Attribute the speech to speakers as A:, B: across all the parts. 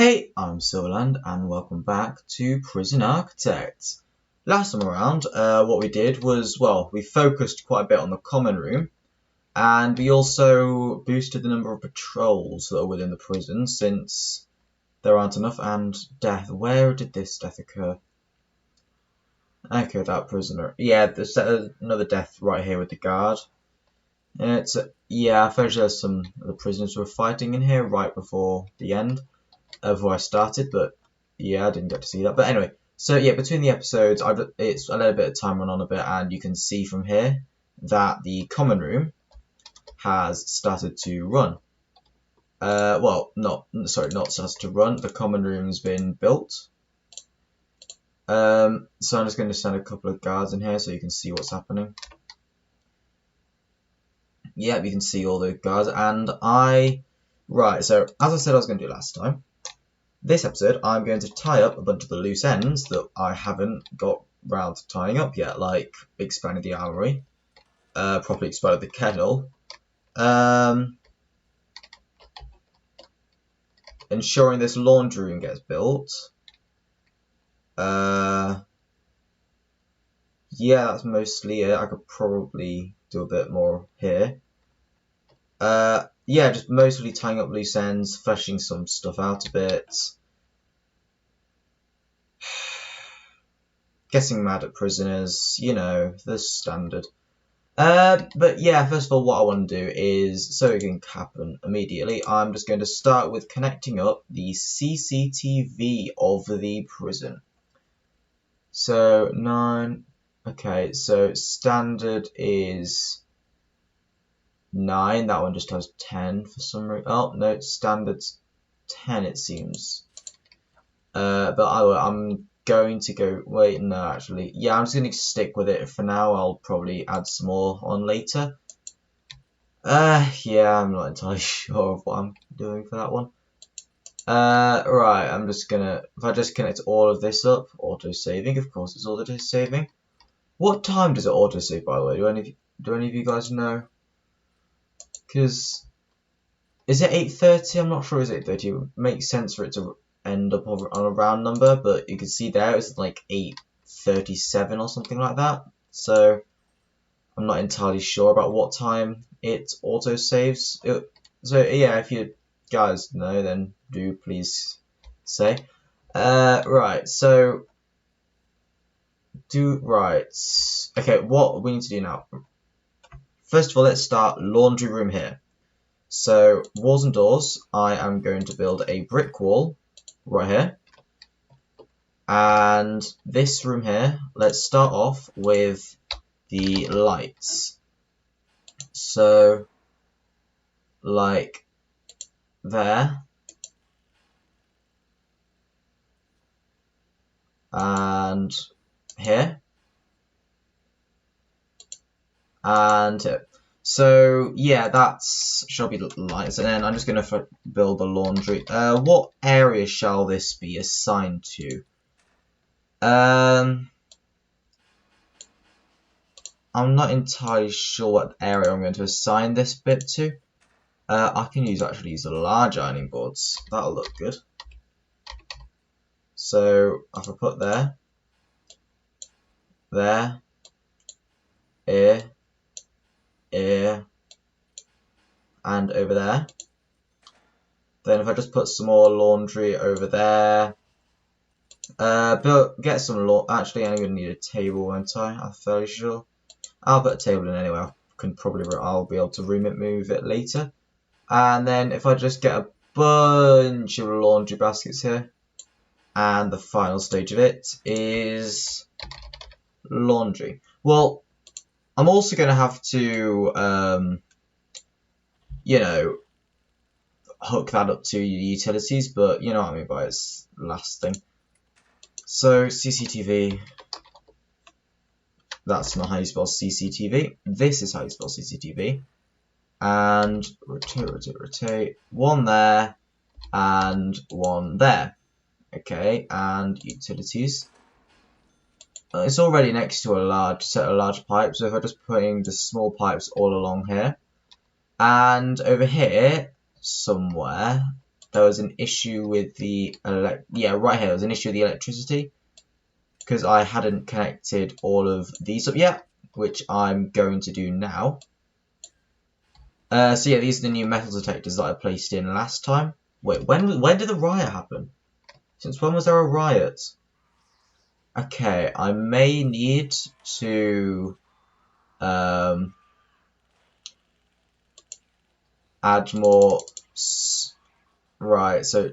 A: Hey, I'm Silverland and welcome back to Prison Architect. Last time around, what we did was, well, we focused quite a bit on the common room and we also boosted the number of patrols that are within the prison since there aren't enough. And death, where did this death occur? Okay, that prisoner. Yeah, there's another death right here with the guard. Yeah, I felt there's some of the prisoners were fighting in here right before the end. Before I started, but yeah, I didn't get to see that. But anyway, so yeah, between the episodes, I let a bit of time run on a bit, and you can see from here that the common room has started to run. Not started to run. The common room's been built. So I'm just going to send a couple of guards in here so you can see what's happening. Yeah, you can see all the guards, and right. So as I said, I was going to do last time. This episode, I'm going to tie up a bunch of the loose ends that I haven't got round to tying up yet, like expanding the armory, properly expanded the kettle, ensuring this laundry room gets built. Yeah, that's mostly it. I could probably do a bit more here. Yeah, just mostly tying up loose ends, fleshing some stuff out a bit. Getting mad at prisoners, you know, the standard. But yeah, first of all, what I want to do is, so it can happen immediately, I'm just going to start with connecting up the CCTV of the prison. So, 9, okay, so standard is 9, that one just has 10 for some reason. Oh, no, standard's 10 it seems. But I'm going to go, wait, no, actually, yeah, I'm just going to stick with it for now. I'll probably add some more on later. Yeah, I'm not entirely sure of what I'm doing for that one. Right, I'm just gonna, if I just connect all of this up, auto-saving, of course it's auto-saving. What time does it auto-save, by the way? Do any of you guys know? Because, is it 8:30? I'm not sure, is it 8:30? It would make sense for it to end up on a round number, but you can see there it's like 8:37 or something like that. So I'm not entirely sure about what time it auto saves. So yeah, if you guys know, then do please say. Right. So okay, what we need to do now. First of all, let's start laundry room here. So walls and doors. I am going to build a brick wall right here, and this room here, let's start off with the lights. So like there, and here, and here. So yeah, that's shall be the lights, and then I'm just going to build the laundry. What area shall this be assigned to? I'm not entirely sure what area I'm going to assign this bit to. I can actually use the large ironing boards. That'll look good. So if I put there, here, and over there. Then if I just put some more laundry over there, but get some actually I'm gonna need a table, won't I? I'm fairly sure. I'll put a table in anyway. I'll be able to move it later. And then if I just get a bunch of laundry baskets here, and the final stage of it is laundry. Well, I'm also going to have to, you know, hook that up to utilities, but you know what I mean by its last thing. So CCTV, that's not how you spell CCTV. This is how you spell CCTV. And rotate. One there, and one there. Okay, and utilities. It's already next to a large set of large pipes, so if I just putting the small pipes all along here, and over here somewhere, there was an issue with the right here. There was an issue with the electricity because I hadn't connected all of these up yet, which I'm going to do now. So yeah, these are the new metal detectors that I placed in last time. Wait, when did the riot happen? Since when was there a riot? Okay, I may need to add more. Right, so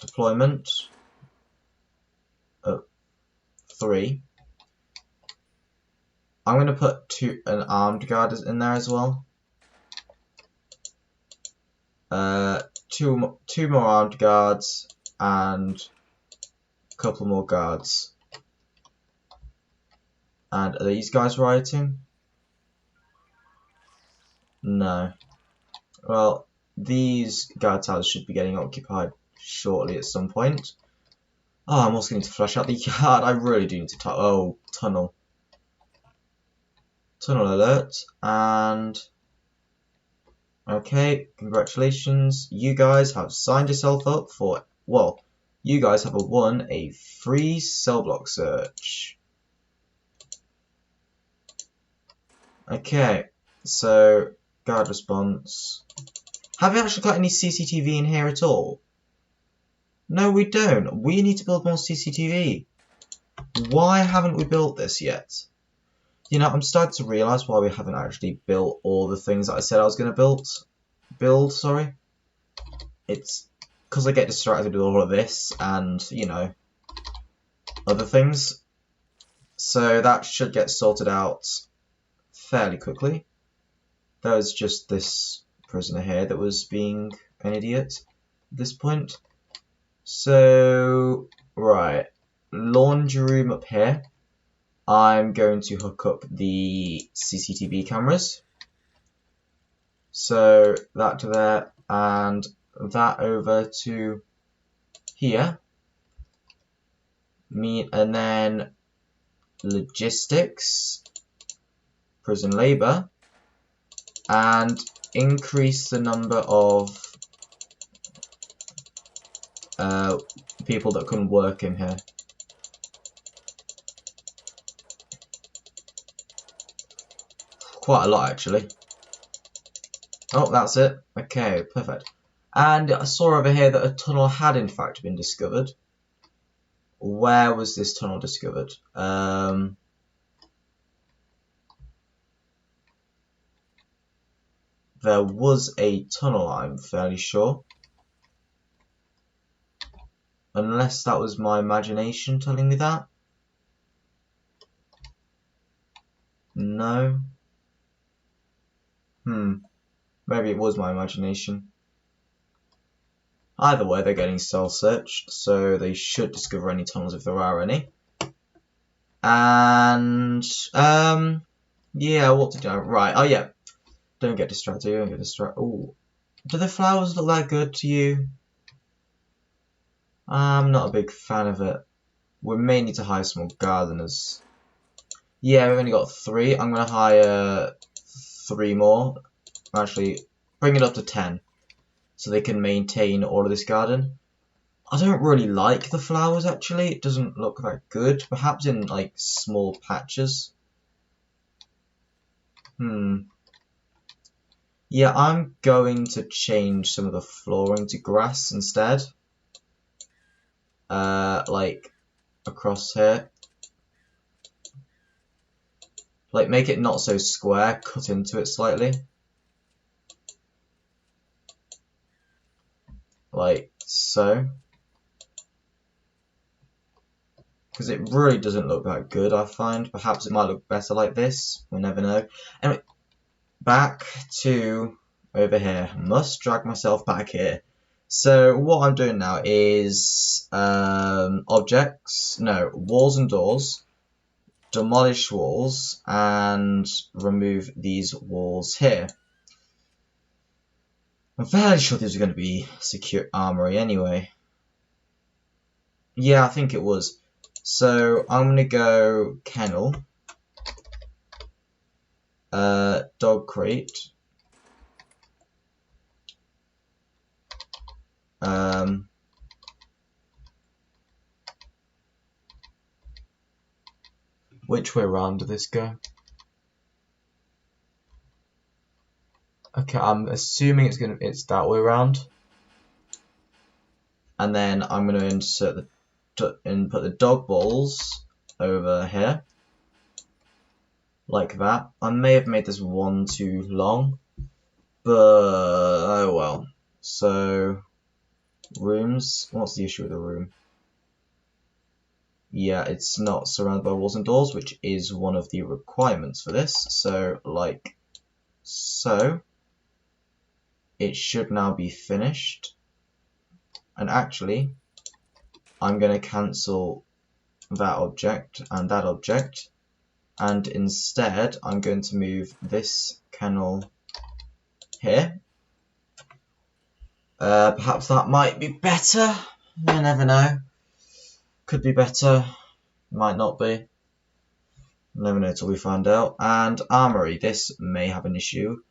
A: deployment 3. I'm going to put an armed guard in there as well. Two more armed guards and a couple more guards. And are these guys rioting? No. Well, these guard towers should be getting occupied shortly at some point. Oh, I'm also going to flush out the yard. I really do need to tunnel. Tunnel alert. And okay, congratulations. You guys have signed yourself up for, well, you guys have won a free cell block search. Okay, so guard response. Have we actually got any CCTV in here at all? No, we don't. We need to build more CCTV. Why haven't we built this yet? You know, I'm starting to realise why we haven't actually built all the things that I said I was going to build. Sorry. It's because I get distracted with all of this and, you know, other things. So that should get sorted out fairly quickly. There was just this prisoner here that was being an idiot at this point. So, right, laundry room up here. I'm going to hook up the CCTV cameras. So that to there and that over to here. And then logistics, prison labor, and increase the number of people that can work in here. Quite a lot, actually. Oh, that's it. Okay, perfect. And I saw over here that a tunnel had in fact been discovered. Where was this tunnel discovered? There was a tunnel, I'm fairly sure. Unless that was my imagination telling me that. No. Maybe it was my imagination. Either way, they're getting cell searched, so they should discover any tunnels if there are any. And, yeah, what to do? Right, oh yeah. Don't get distracted, don't get distracted. Ooh. Do the flowers look that good to you? I'm not a big fan of it. We may need to hire some more gardeners. Yeah, we've only got 3. I'm going to hire 3 more. Actually, bring it up to 10. So they can maintain all of this garden. I don't really like the flowers, actually. It doesn't look that good. Perhaps in, like, small patches. Yeah, I'm going to change some of the flooring to grass instead. Like, across here. Like, make it not so square, cut into it slightly. Like so. Because it really doesn't look that good, I find. Perhaps it might look better like this. We'll never know. Anyway, back to over here. Must drag myself back here. So what I'm doing now is walls and doors. Demolish walls and remove these walls here. I'm fairly sure these are going to be secure armory anyway. Yeah, I think it was. So I'm going to go kennel, dog crate, Which way around did this go? Okay, I'm assuming it's that way around. And then I'm going to insert input the dog balls over here, like that. I may have made this one too long, but oh well. So rooms. What's the issue with the room? Yeah, it's not surrounded by walls and doors, which is one of the requirements for this. So like so. It should now be finished. And actually, I'm going to cancel that object and that object. And instead, I'm going to move this kennel here. Perhaps that might be better. You never know. Could be better. Might not be. Never know till we find out. And armory. This may have an issue.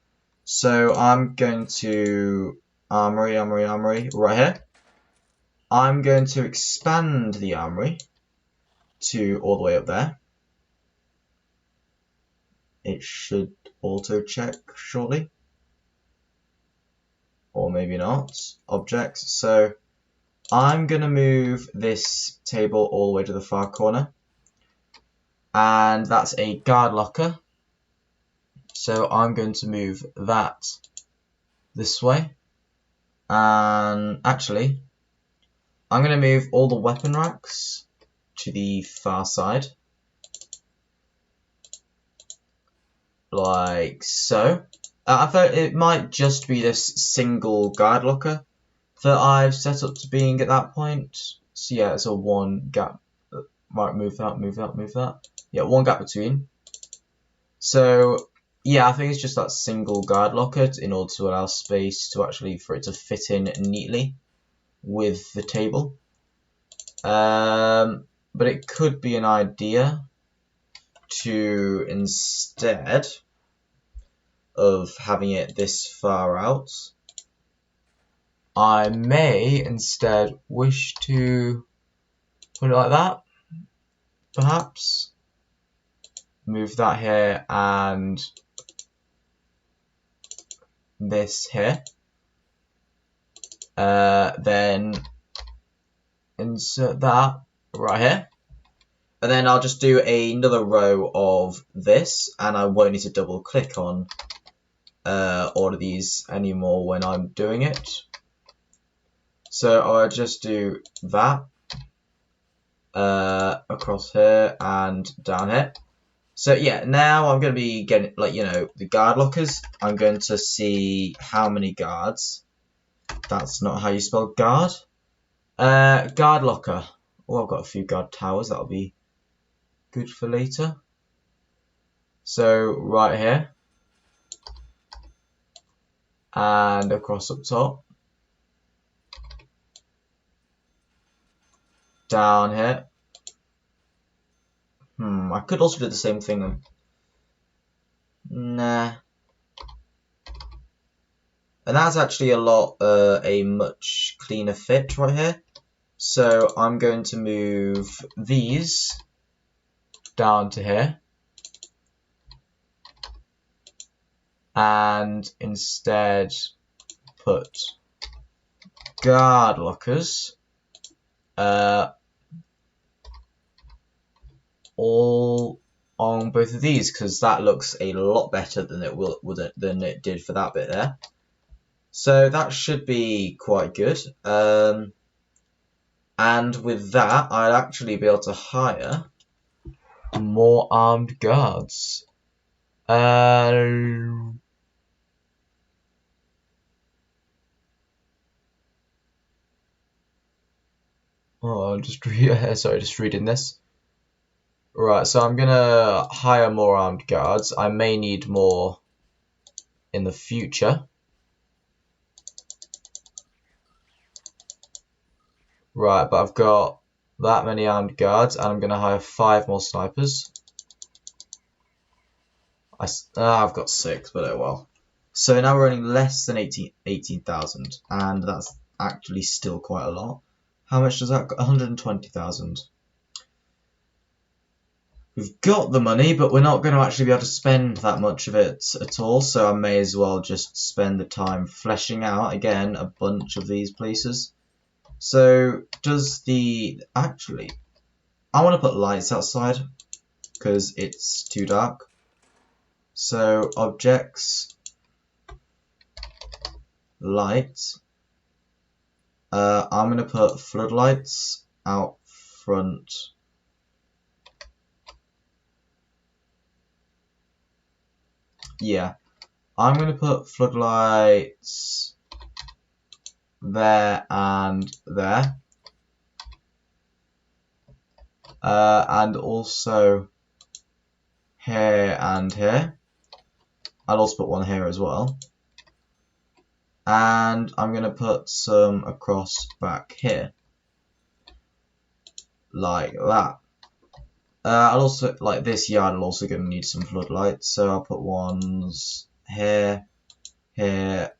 A: So I'm going to armory right here. I'm going to expand the armory to all the way up there. It should auto check shortly. Or maybe not. Objects. So I'm going to move this table all the way to the far corner. And that's a guard locker. So I'm going to move that this way. And actually, I'm going to move all the weapon racks to the far side. Like so. I thought it might just be this single guard locker that I've set up to being at that point. So yeah, it's a one gap. Right, move that. Yeah, one gap between. So yeah, I think it's just that single guard locker in order to allow space to actually for it to fit in neatly with the table. But it could be an idea to, instead of having it this far out, I may instead wish to put it like that, perhaps. Move that here and this here. Then insert that right here. And then I'll just do another row of this, and I won't need to double click on all of these anymore when I'm doing it. So I'll just do that across here and down here. So yeah, now I'm going to be getting, like, you know, the guard lockers. I'm going to see how many guards. That's not how you spell guard. Guard locker. Oh, I've got a few guard towers. That'll be good for later. So right here. And across up top. Down here. I could also do the same thing. Nah. And that's actually a much cleaner fit right here. So I'm going to move these down to here. And instead put guard lockers all on both of these, because that looks a lot better than it did for that bit there. So that should be quite good. And with that, I'd actually be able to hire more armed guards. Oh, I'm just reading this. Right, so I'm gonna hire more armed guards. I may need more in the future. Right, but I've got that many armed guards, and I'm gonna hire 5 more snipers. I've got 6, but oh well. So now we're running less than 18,000, and that's actually still quite a lot. How much does that got? 120,000. We've got the money, but we're not going to actually be able to spend that much of it at all, so I may as well just spend the time fleshing out, again, a bunch of these places. So, actually, I want to put lights outside, because it's too dark. So, objects, lights. I'm going to put floodlights out front. Yeah, I'm going to put floodlights there and there. And also here and here. I'll also put one here as well. And I'm going to put some across back here. Like that. I'll also, like this yard will also going to need some floodlights, so I'll put ones here, here,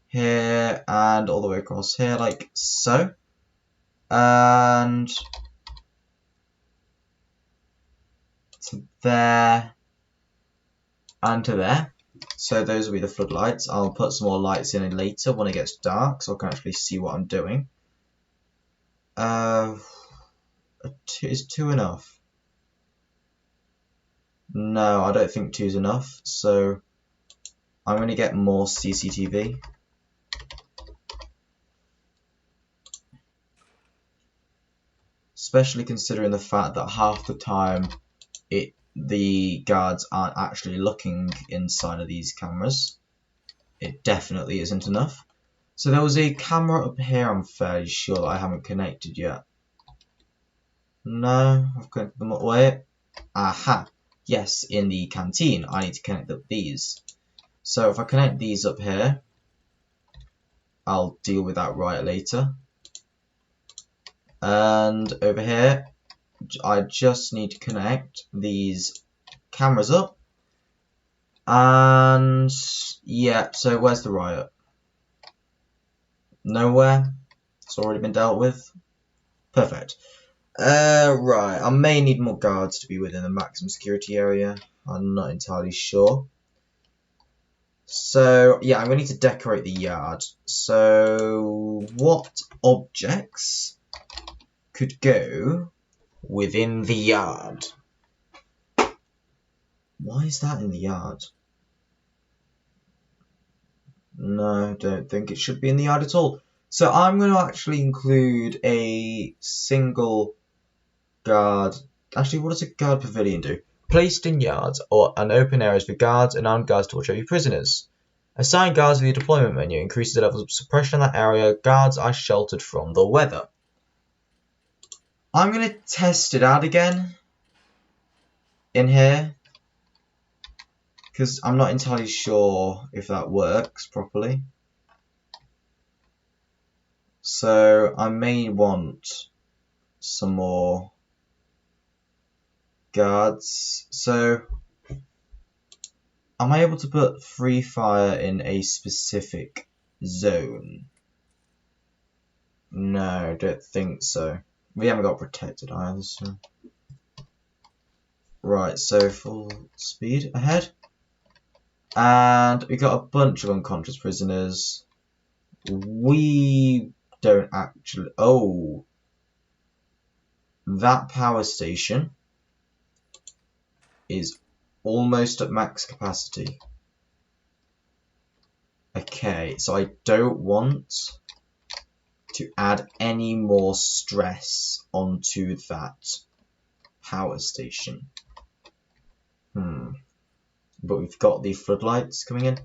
A: here, and all the way across here, like so. And to there, and to there. So those will be the floodlights. I'll put some more lights in later when it gets dark, so I can actually see what I'm doing. Is 2 enough? No, I don't think 2's enough, so I'm going to get more CCTV. Especially considering the fact that half the time the guards aren't actually looking inside of these cameras. It definitely isn't enough. So there was a camera up here, I'm fairly sure, that I haven't connected yet. No, I've connected them up. Wait. Aha. Yes, in the canteen, I need to connect up these. So if I connect these up here, I'll deal with that right later. And over here, I just need to connect these cameras up. And yeah, so where's the riot? Nowhere. It's already been dealt with. Perfect. Right, I may need more guards to be within the maximum security area. I'm not entirely sure. So, yeah, I'm going to need to decorate the yard. So, what objects could go within the yard? Why is that in the yard? No, I don't think it should be in the yard at all. So I'm going to actually include a single guard. Actually, what does a guard pavilion do? Placed in yards or an open areas for guards and armed guards to watch over your prisoners. Assign guards with your deployment menu. Increases the levels of suppression in that area. Guards are sheltered from the weather. I'm going to test it out again in here, because I'm not entirely sure if that works properly. So I may want some more guards. So am I able to put free fire in a specific zone? No, I don't think so. We haven't got protected either, so. Right, so full speed ahead. And we got a bunch of unconscious prisoners. We don't actually... Oh. That power station is almost at max capacity. Okay, so I don't want to add any more stress onto that power station. But we've got the floodlights coming in.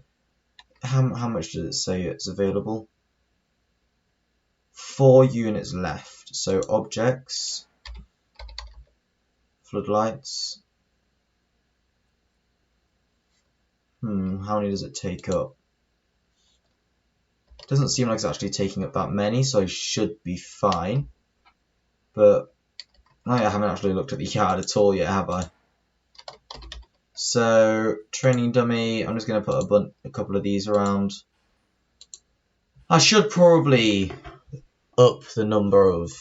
A: How much does it say it's available? 4 units left. So objects, floodlights. How many does it take up? Doesn't seem like it's actually taking up that many, so I should be fine. But I haven't actually looked at the yard at all yet, have I? So training dummy, I'm just going to put a couple of these around. I should probably up the number of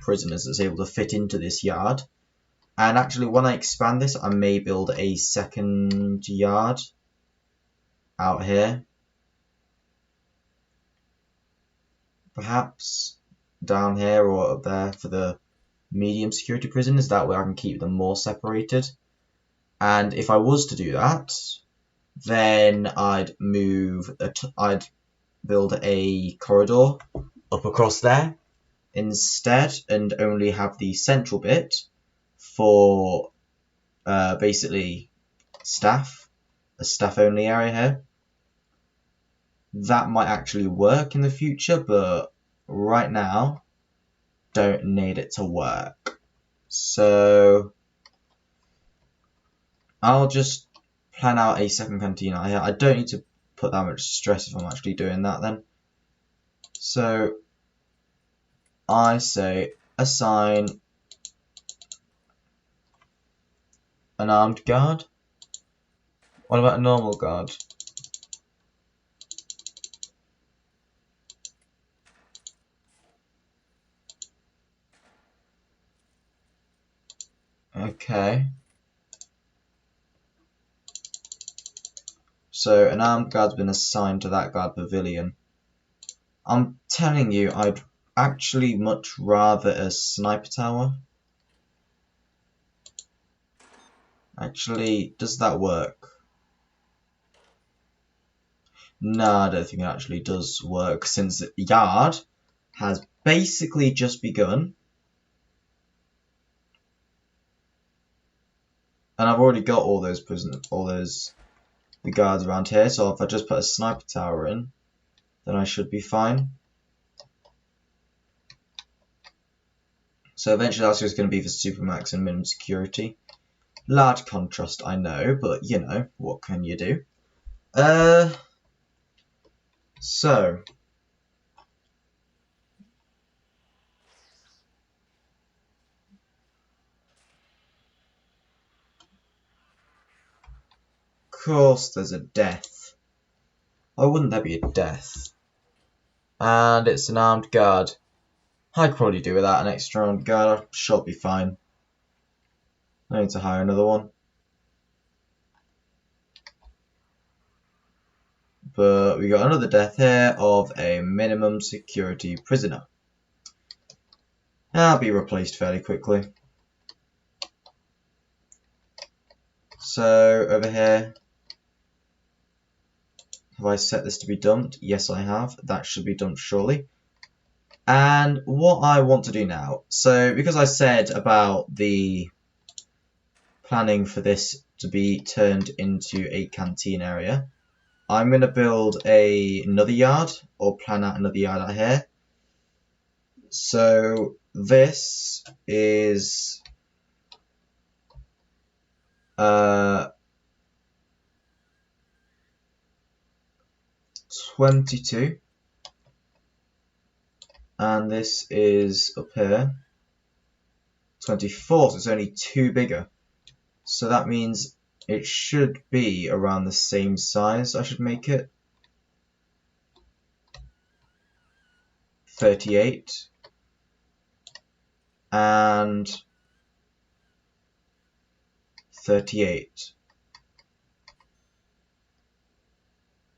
A: prisoners that's able to fit into this yard. And actually, when I expand this, I may build a second yard out here. Perhaps down here or up there for the medium security prisoners. That way I can keep them more separated. And if I was to do that, then I'd build a corridor up across there instead, and only have the central bit for basically staff, a staff only area here. That might actually work in the future, but right now don't need it to work. So I'll just plan out a second canteen here. I don't need to put that much stress if I'm actually doing that then. So I say assign an armed guard. What about a normal guard? Okay. So an armed guard's been assigned to that guard pavilion. I'm telling you, I'd actually much rather a sniper tower. Actually, does that work? No, I don't think it actually does work, since the yard has basically just begun. And I've already got all those the guards around here, so if I just put a sniper tower in, then I should be fine. So eventually that's just going to be for supermax and minimum security. Large contrast, I know, but you know, what can you do? So of course there's a death. Why wouldn't there be a death? And it's an armed guard. I could probably do without an extra armed guard. I should be fine. I need to hire another one. But we got another death here of a minimum security prisoner. That'll be replaced fairly quickly. So over here, have I set this to be dumped? Yes, I have. That should be dumped shortly. And what I want to do now, so because I said about the planning for this to be turned into a canteen area, I'm going to build another yard, or plan out another yard out here. So this is 22, and this is up here 24, so it's only 2 bigger. So that means it should be around the same size. I should make it 38 and 38,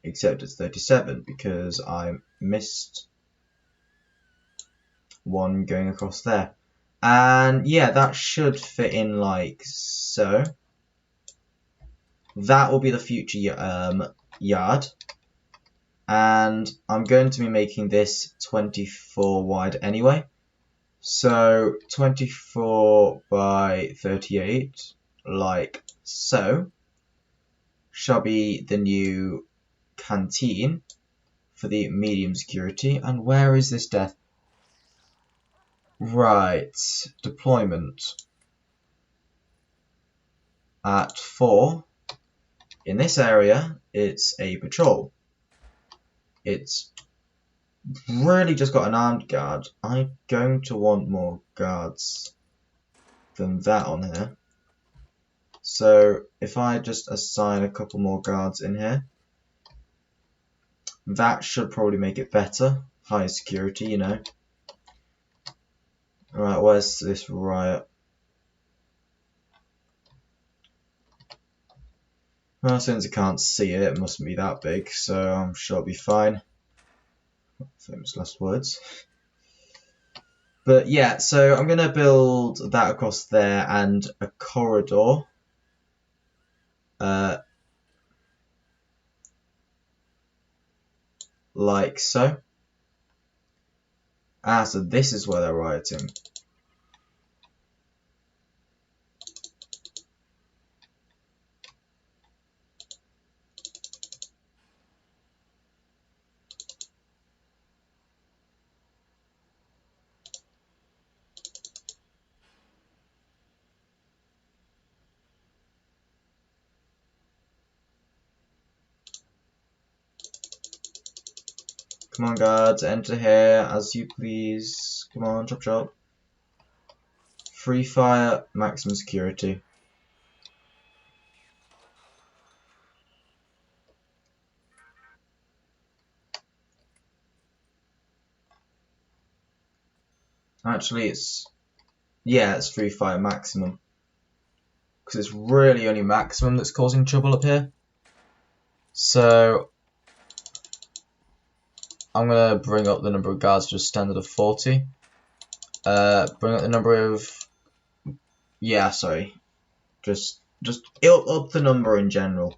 A: except it's 37 because I missed one going across there. And yeah, that should fit in like so. That will be the future yard, and I'm going to be making this 24 wide anyway. So 24 by 38, like so, shall be the new canteen for the medium security. And where is this death? Right, deployment at 4. In this area, it's a patrol. It's really just got an armed guard. I'm going to want more guards than that on here. So if I just assign a couple more guards in here, That should probably make it better. Higher security, you know. Alright, where's this riot? Well, since I can't see it, it mustn't be that big, so I'm sure it'll be fine. Famous last words. But yeah, so I'm going to build that across there and a corridor. Like so. Ah, so this is where they're rioting. Come on, guards, enter here as you please. Come on, chop chop. Free fire, maximum security. Actually, it's free fire maximum. Because it's really only maximum that's causing trouble up here. So I'm going to bring up the number of guards to a standard of 40. Bring up the number of... Yeah, sorry. Just up the number in general.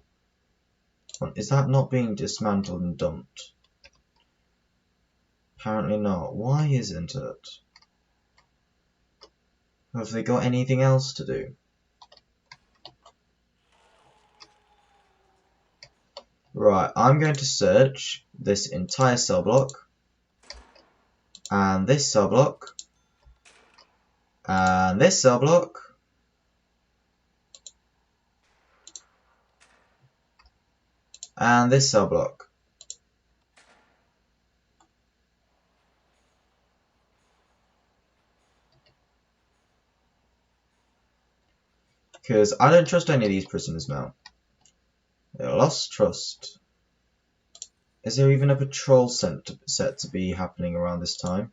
A: Is that not being dismantled and dumped? Apparently not. Why isn't it? Have they got anything else to do? Right, I'm going to search this entire cell block, and this cell block, and this cell block, and this cell block. Because I don't trust any of these prisoners now. They lost trust. Is there even a patrol set to be happening around this time?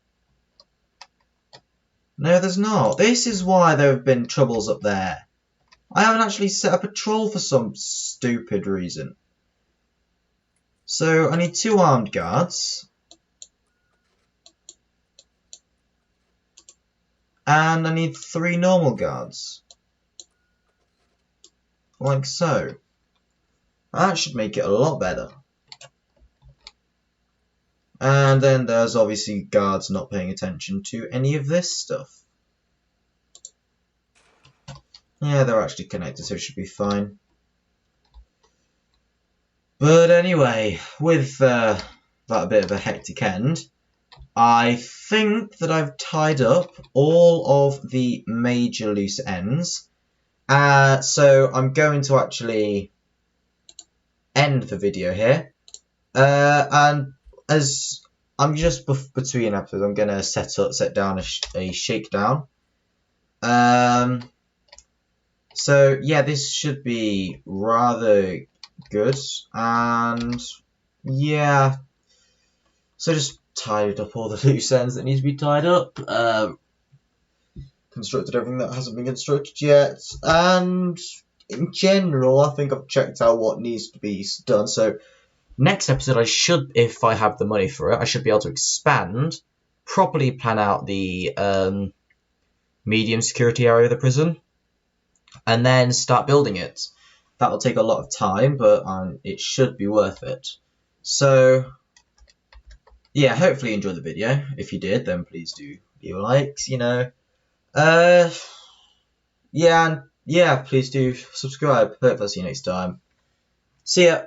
A: No, there's not. This is why there have been troubles up there. I haven't actually set a patrol for some stupid reason. So I need 2 armed guards. And I need 3 normal guards. Like so. That should make it a lot better. And then there's obviously guards not paying attention to any of this stuff. Yeah, they're actually connected, so it should be fine. But anyway, with that bit of a hectic end, I think that I've tied up all of the major loose ends. So I'm going to actually end the video here. And as I'm just between episodes, I'm going to set down a shakedown. So yeah, this should be rather good, and yeah, so just tied up all the loose ends that need to be tied up, constructed everything that hasn't been constructed yet, and in general I think I've checked out what needs to be done. So next episode I should, if I have the money for it, I should be able to expand, properly plan out the medium security area of the prison, and then start building it. That will take a lot of time, but it should be worth it. So yeah, hopefully you enjoyed the video. If you did, then please do leave a like, you know. Yeah, please do subscribe. Hope I'll see you next time. See ya.